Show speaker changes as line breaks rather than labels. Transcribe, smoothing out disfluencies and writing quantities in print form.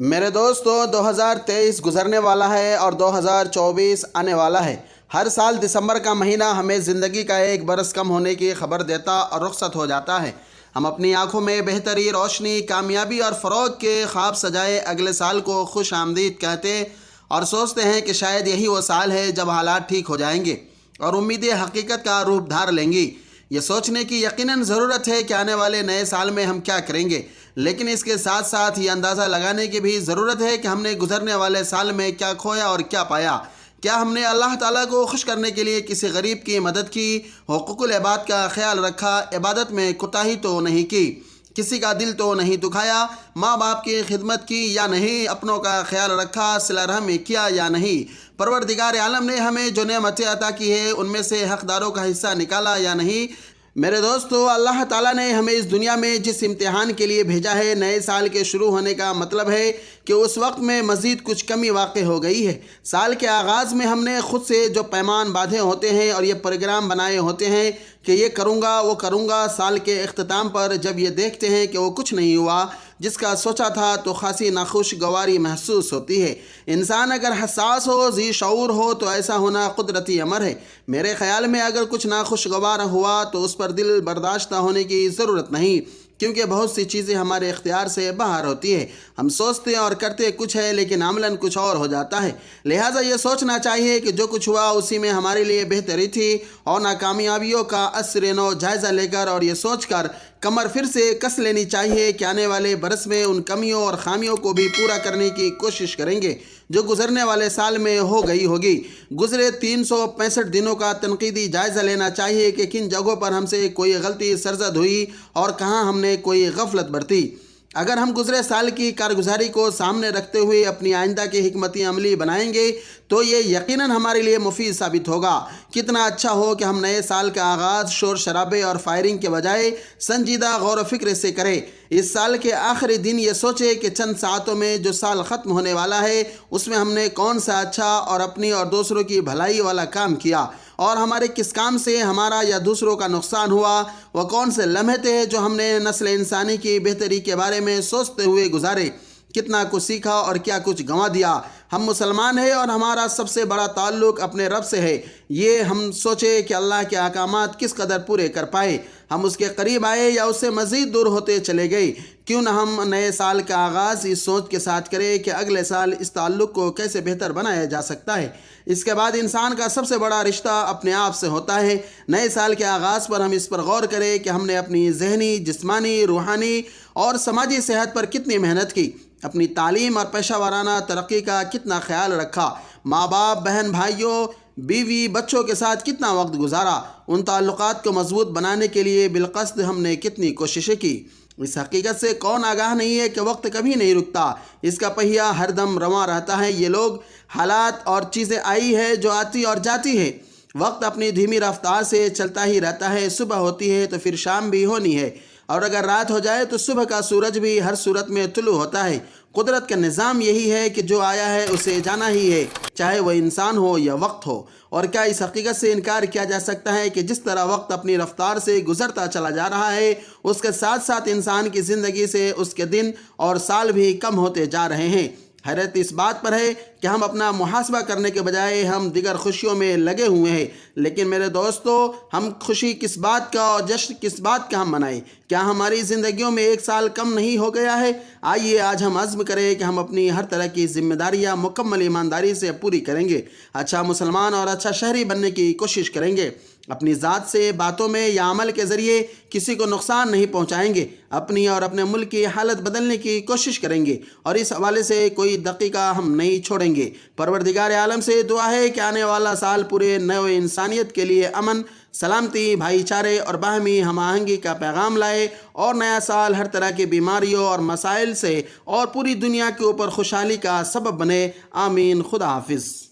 میرے دوستو 2023 گزرنے والا ہے اور 2024 آنے والا ہے۔ ہر سال دسمبر کا مہینہ ہمیں زندگی کا ایک برس کم ہونے کی خبر دیتا اور رخصت ہو جاتا ہے۔ ہم اپنی آنکھوں میں بہتری، روشنی، کامیابی اور فروغ کے خواب سجائے اگلے سال کو خوش آمدید کہتے اور سوچتے ہیں کہ شاید یہی وہ سال ہے جب حالات ٹھیک ہو جائیں گے اور امیدیں حقیقت کا روپ دھار لیں گی۔ یہ سوچنے کی یقیناً ضرورت ہے کہ آنے والے نئے سال میں ہم کیا کریں گے، لیکن اس کے ساتھ ساتھ یہ اندازہ لگانے کی بھی ضرورت ہے کہ ہم نے گزرنے والے سال میں کیا کھویا اور کیا پایا۔ کیا ہم نے اللہ تعالیٰ کو خوش کرنے کے لیے کسی غریب کی مدد کی، حقوق العباد کا خیال رکھا، عبادت میں کوتاہی تو نہیں کی، کسی کا دل تو نہیں دکھایا، ماں باپ کی خدمت کی یا نہیں، اپنوں کا خیال رکھا، صلہ رحمی کیا یا نہیں، پروردگار عالم نے ہمیں جو نعمتیں عطا کی ہے ان میں سے حقداروں کا حصہ نکالا یا نہیں۔ میرے دوستو، اللہ تعالیٰ نے ہمیں اس دنیا میں جس امتحان کے لیے بھیجا ہے، نئے سال کے شروع ہونے کا مطلب ہے کہ اس وقت میں مزید کچھ کمی واقع ہو گئی ہے۔ سال کے آغاز میں ہم نے خود سے جو پیمان باندھے ہوتے ہیں اور یہ پروگرام بنائے ہوتے ہیں کہ یہ کروں گا وہ کروں گا، سال کے اختتام پر جب یہ دیکھتے ہیں کہ وہ کچھ نہیں ہوا جس کا سوچا تھا تو خاصی ناخوشگواری محسوس ہوتی ہے۔ انسان اگر حساس ہو، ذی شعور ہو تو ایسا ہونا قدرتی امر ہے۔ میرے خیال میں اگر کچھ ناخوشگوار ہوا تو اس پر دل برداشتہ ہونے کی ضرورت نہیں، کیونکہ بہت سی چیزیں ہمارے اختیار سے باہر ہوتی ہے۔ ہم سوچتے اور کرتے کچھ ہے لیکن عملاً کچھ اور ہو جاتا ہے۔ لہٰذا یہ سوچنا چاہیے کہ جو کچھ ہوا اسی میں ہمارے لیے بہتری تھی، اور ناکامیابیوں کا عصر نو جائزہ لے کر اور یہ سوچ کر کمر پھر سے کس لینی چاہیے کہ آنے والے برس میں ان کمیوں اور خامیوں کو بھی پورا کرنے کی کوشش کریں گے جو گزرنے والے سال میں ہو گئی ہوگی۔ گزرے 365 دنوں کا تنقیدی جائزہ لینا چاہیے کہ کن جگہوں پر ہم سے کوئی غلطی سرزد ہوئی اور کہاں ہم نے کوئی غفلت برتی۔ اگر ہم گزرے سال کی کارگزاری کو سامنے رکھتے ہوئے اپنی آئندہ کی حکمت عملی بنائیں گے تو یہ یقیناً ہمارے لیے مفید ثابت ہوگا۔ کتنا اچھا ہو کہ ہم نئے سال کا آغاز شور شرابے اور فائرنگ کے بجائے سنجیدہ غور و فکر سے کریں۔ اس سال کے آخری دن یہ سوچے کہ چند ساعتوں میں جو سال ختم ہونے والا ہے اس میں ہم نے کون سا اچھا اور اپنی اور دوسروں کی بھلائی والا کام کیا، اور ہمارے کس کام سے ہمارا یا دوسروں کا نقصان ہوا۔ وہ کون سے لمحے تھے جو ہم نے نسل انسانی کی بہتری کے بارے میں سوچتے ہوئے گزارے۔ کتنا کچھ سیکھا اور کیا کچھ گنوا دیا۔ ہم مسلمان ہیں اور ہمارا سب سے بڑا تعلق اپنے رب سے ہے۔ یہ ہم سوچے کہ اللہ کے احکامات کس قدر پورے کر پائے، ہم اس کے قریب آئے یا اس سے مزید دور ہوتے چلے گئے۔ کیوں نہ ہم نئے سال کا آغاز اس سوچ کے ساتھ کریں کہ اگلے سال اس تعلق کو کیسے بہتر بنایا جا سکتا ہے۔ اس کے بعد انسان کا سب سے بڑا رشتہ اپنے آپ سے ہوتا ہے۔ نئے سال کے آغاز پر ہم اس پر غور کریں کہ ہم نے اپنی ذہنی، جسمانی، روحانی اور سماجی صحت پر کتنی محنت کی، اپنی تعلیم اور پیشہ ورانہ ترقی کا کتنا خیال رکھا، ماں باپ، بہن بھائیوں، بیوی، بچوں کے ساتھ کتنا وقت گزارا، ان تعلقات کو مضبوط بنانے کے لیے بالقصد ہم نے کتنی کوششیں کی۔ اس حقیقت سے کون آگاہ نہیں ہے کہ وقت کبھی نہیں رکتا، اس کا پہیہ ہر دم رواں رہتا ہے۔ یہ لوگ، حالات اور چیزیں آئی ہے جو آتی اور جاتی ہے۔ وقت اپنی دھیمی رفتار سے چلتا ہی رہتا ہے۔ صبح ہوتی ہے تو پھر شام بھی ہونی ہے، اور اگر رات ہو جائے تو صبح کا سورج بھی ہر صورت میں طلوع ہوتا ہے۔ قدرت کا نظام یہی ہے کہ جو آیا ہے اسے جانا ہی ہے، چاہے وہ انسان ہو یا وقت ہو۔ اور کیا اس حقیقت سے انکار کیا جا سکتا ہے کہ جس طرح وقت اپنی رفتار سے گزرتا چلا جا رہا ہے، اس کے ساتھ ساتھ انسان کی زندگی سے اس کے دن اور سال بھی کم ہوتے جا رہے ہیں۔ حیرت اس بات پر ہے کہ ہم اپنا محاسبہ کرنے کے بجائے ہم دیگر خوشیوں میں لگے ہوئے ہیں۔ لیکن میرے دوستو، ہم خوشی کس بات کا اور جشن کس بات کا ہم منائیں؟ کیا ہماری زندگیوں میں ایک سال کم نہیں ہو گیا ہے؟ آئیے آج ہم عزم کریں کہ ہم اپنی ہر طرح کی ذمہ داریاں مکمل ایمانداری سے پوری کریں گے، اچھا مسلمان اور اچھا شہری بننے کی کوشش کریں گے، اپنی ذات سے، باتوں میں یا عمل کے ذریعے کسی کو نقصان نہیں پہنچائیں گے، اپنی اور اپنے ملک کی حالت بدلنے کی کوشش کریں گے، اور اس حوالے سے کوئی دقیقہ ہم نہیں چھوڑیں گے۔ پروردگار عالم سے دعا ہے کہ آنے والا سال پورے نو انسانیت کے لیے امن، سلامتی، بھائی چارے اور باہمی ہم آہنگی کا پیغام لائے، اور نیا سال ہر طرح کی بیماریوں اور مسائل سے اور پوری دنیا کے اوپر خوشحالی کا سبب بنے۔ آمین۔ خدا حافظ۔